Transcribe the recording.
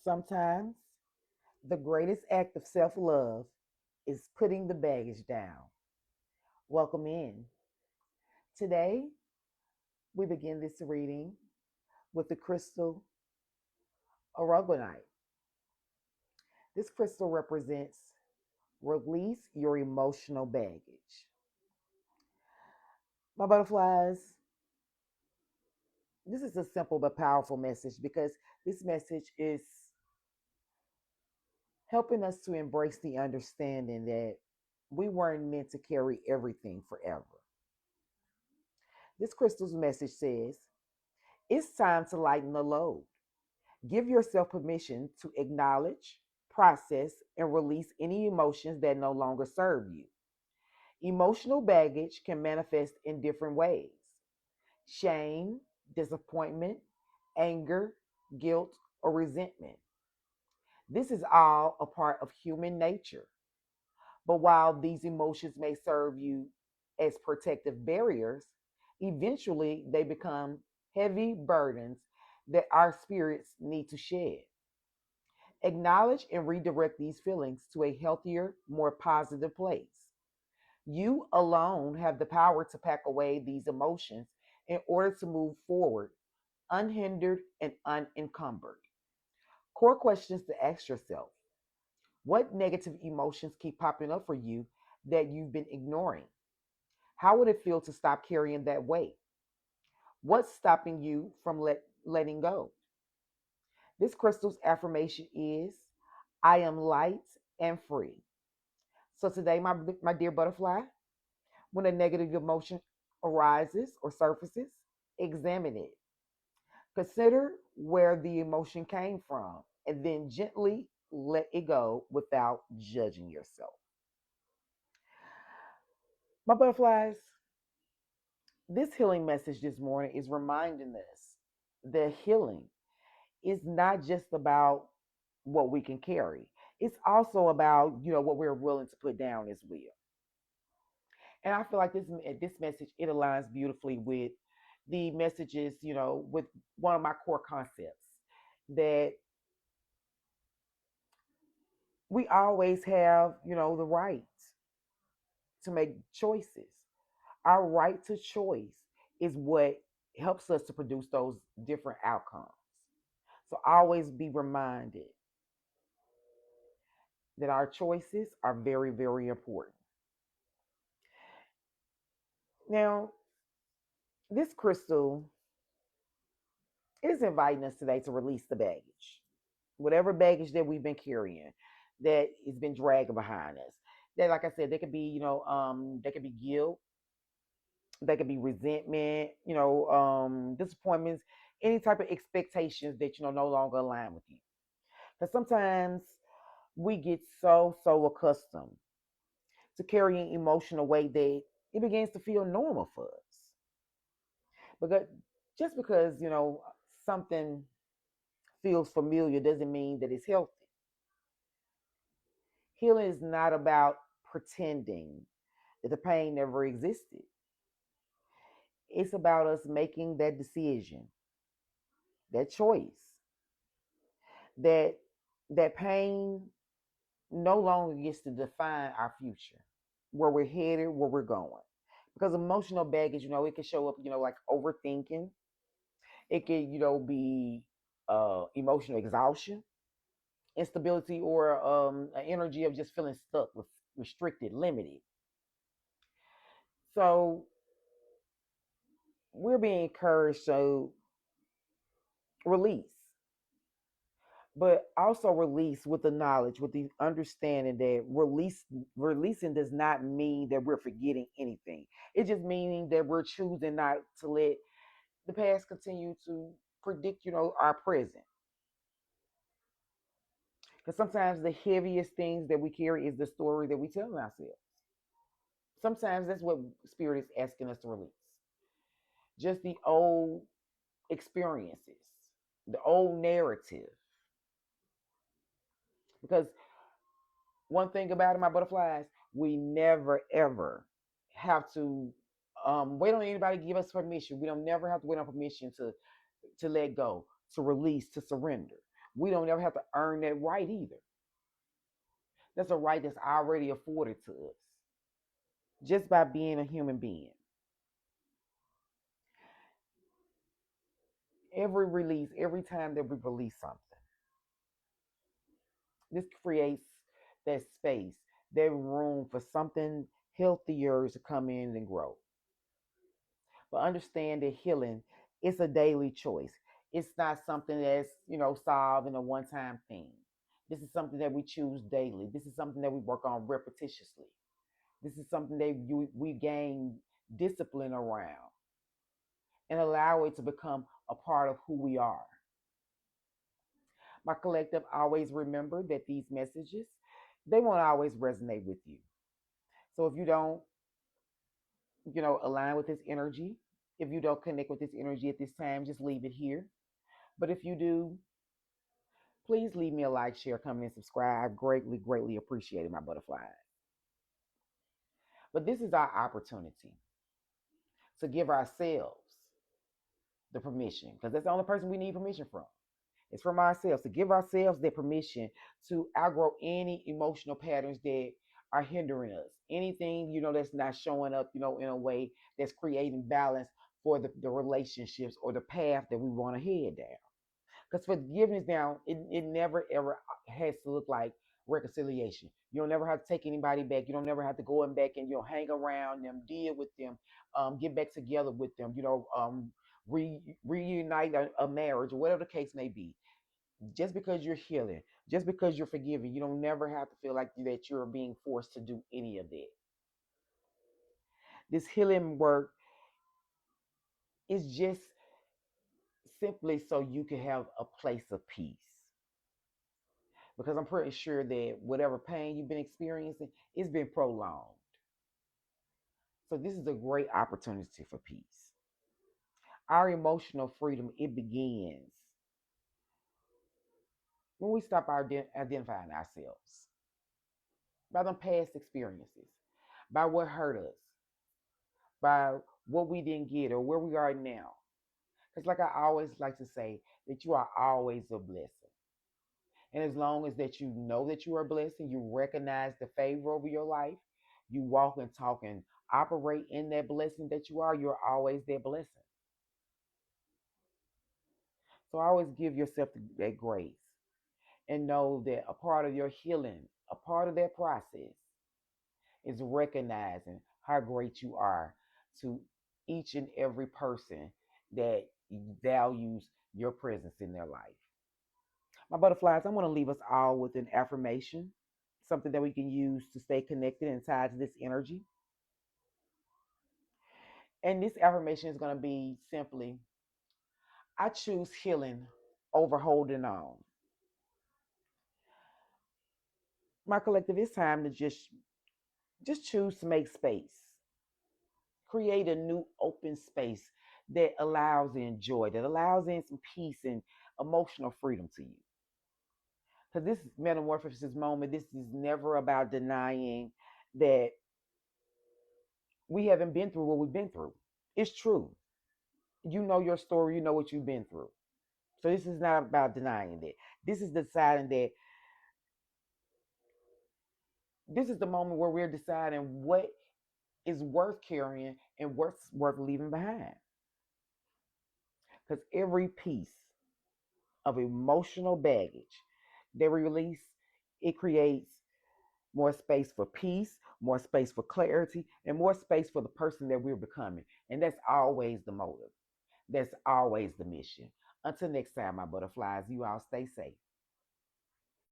Sometimes the greatest act of self love is putting the baggage down. Welcome in. Today, we begin this reading with the crystal aragonite. This crystal represents release your emotional baggage. My butterflies, this is a simple but powerful message because this message is helping us to embrace the understanding that we weren't meant to carry everything forever. This crystal's message says it's time to lighten the load. Give yourself permission to acknowledge, process, and release any emotions that no longer serve you. Emotional baggage can manifest in different ways: shame, disappointment, anger, guilt, or resentment. This is all a part of human nature. But while these emotions may serve you as protective barriers, eventually they become heavy burdens that our spirits need to shed. Acknowledge and redirect these feelings to a healthier, more positive place. You alone have the power to pack away these emotions in order to move forward, unhindered and unencumbered. Core questions to ask yourself: what negative emotions keep popping up for you that you've been ignoring? How would it feel to stop carrying that weight? What's stopping you from letting go? This crystal's affirmation is I am light and free. So today, my dear butterfly, when a negative emotion arises or surfaces, examine it. Consider where the emotion came from and then gently let it go without judging yourself. My butterflies, this healing message this morning is reminding us that healing is not just about what we can carry. It's also about, what we're willing to put down as well. And I feel like this message it aligns beautifully with the messages, with one of my core concepts that we always have, the right to make choices. Our right to choice is what helps us to produce those different outcomes. So always be reminded that our choices are very, very important. Now, this crystal is inviting us today to release the baggage, whatever baggage that we've been carrying that has been dragging behind us. That, like I said, there could be, there could be guilt, there could be resentment, disappointments, any type of expectations that no longer align with you. Because sometimes we get so accustomed to carrying emotional weight that it begins to feel normal for us. Because just because something feels familiar doesn't mean that it's healthy. Healing is not about pretending that the pain never existed. It's about us making that decision, that choice, that that pain no longer gets to define our future, where we're headed, where we're going. Because emotional baggage, it can show up, like overthinking. It can, be emotional exhaustion, instability, or an energy of just feeling stuck, restricted, limited. So we're being encouraged to release, but also release with the knowledge, with the understanding that releasing does not mean that we're forgetting anything. It just meaning that we're choosing not to let the past continue to predict, our present. Because sometimes the heaviest things that we carry is the story that we tell ourselves. Sometimes that's what spirit is asking us to release. Just the old experiences, the old narrative. Because one thing about it, my butterflies, we never ever have to wait on anybody to give us permission. We don't never have to wait on permission to let go, to release, to surrender. We don't ever have to earn that right either. That's a right that's already afforded to us just by being a human being. Every release, every time that we release something, this creates that space, that room for something healthier to come in and grow. But understand that healing is a daily choice. It's not something that's, solved in a one time thing. This is something that we choose daily. This is something that we work on repetitiously. This is something that we gain discipline around and allow it to become a part of who we are. My collective, always remember that these messages, they won't always resonate with you. So if you don't, align with this energy, if you don't connect with this energy at this time, just leave it here. But if you do, please leave me a like, share, comment, and subscribe. I greatly, greatly appreciate it, my butterflies. But this is our opportunity to give ourselves the permission, because that's the only person we need permission from. It's from ourselves, to give ourselves the permission to outgrow any emotional patterns that are hindering us. Anything, that's not showing up, in a way that's creating balance for the relationships or the path that we want to head down. Because forgiveness now, it never ever has to look like reconciliation. You don't never have to take anybody back. You don't never have to go and back and hang around them, deal with them, get back together with them. Reunite a marriage or whatever the case may be. Just because you're healing, just because you're forgiving, you don't never have to feel like that you're being forced to do any of that. This healing work is just simply so you can have a place of peace. Because I'm pretty sure that whatever pain you've been experiencing, it's been prolonged. So this is a great opportunity for peace. Our emotional freedom, it begins when we stop identifying ourselves by them past experiences, by what hurt us, by what we didn't get or where we are now. Because like I always like to say, that you are always a blessing. And as long as that you know that you are blessed and you recognize the favor over your life, you walk and talk and operate in that blessing that you are, you're always that blessing. So always give yourself that grace and know that a part of your healing, a part of that process is recognizing how great you are to each and every person that values your presence in their life. My butterflies, I'm going to leave us all with an affirmation, something that we can use to stay connected and tied to this energy. And this affirmation is going to be simply, I choose healing over holding on. My collective, it's time to just choose to make space. Create a new open space that allows in joy, that allows in some peace and emotional freedom to you. Because this metamorphosis moment, this is never about denying that we haven't been through what we've been through. It's true. You know your story, you know what you've been through. So this is not about denying that. This is deciding that this is the moment where we're deciding what is worth carrying and what's worth leaving behind. Because every piece of emotional baggage that we release, it creates more space for peace, more space for clarity, and more space for the person that we're becoming. And that's always the motive. That's always the mission. Until next time, my butterflies, you all stay safe.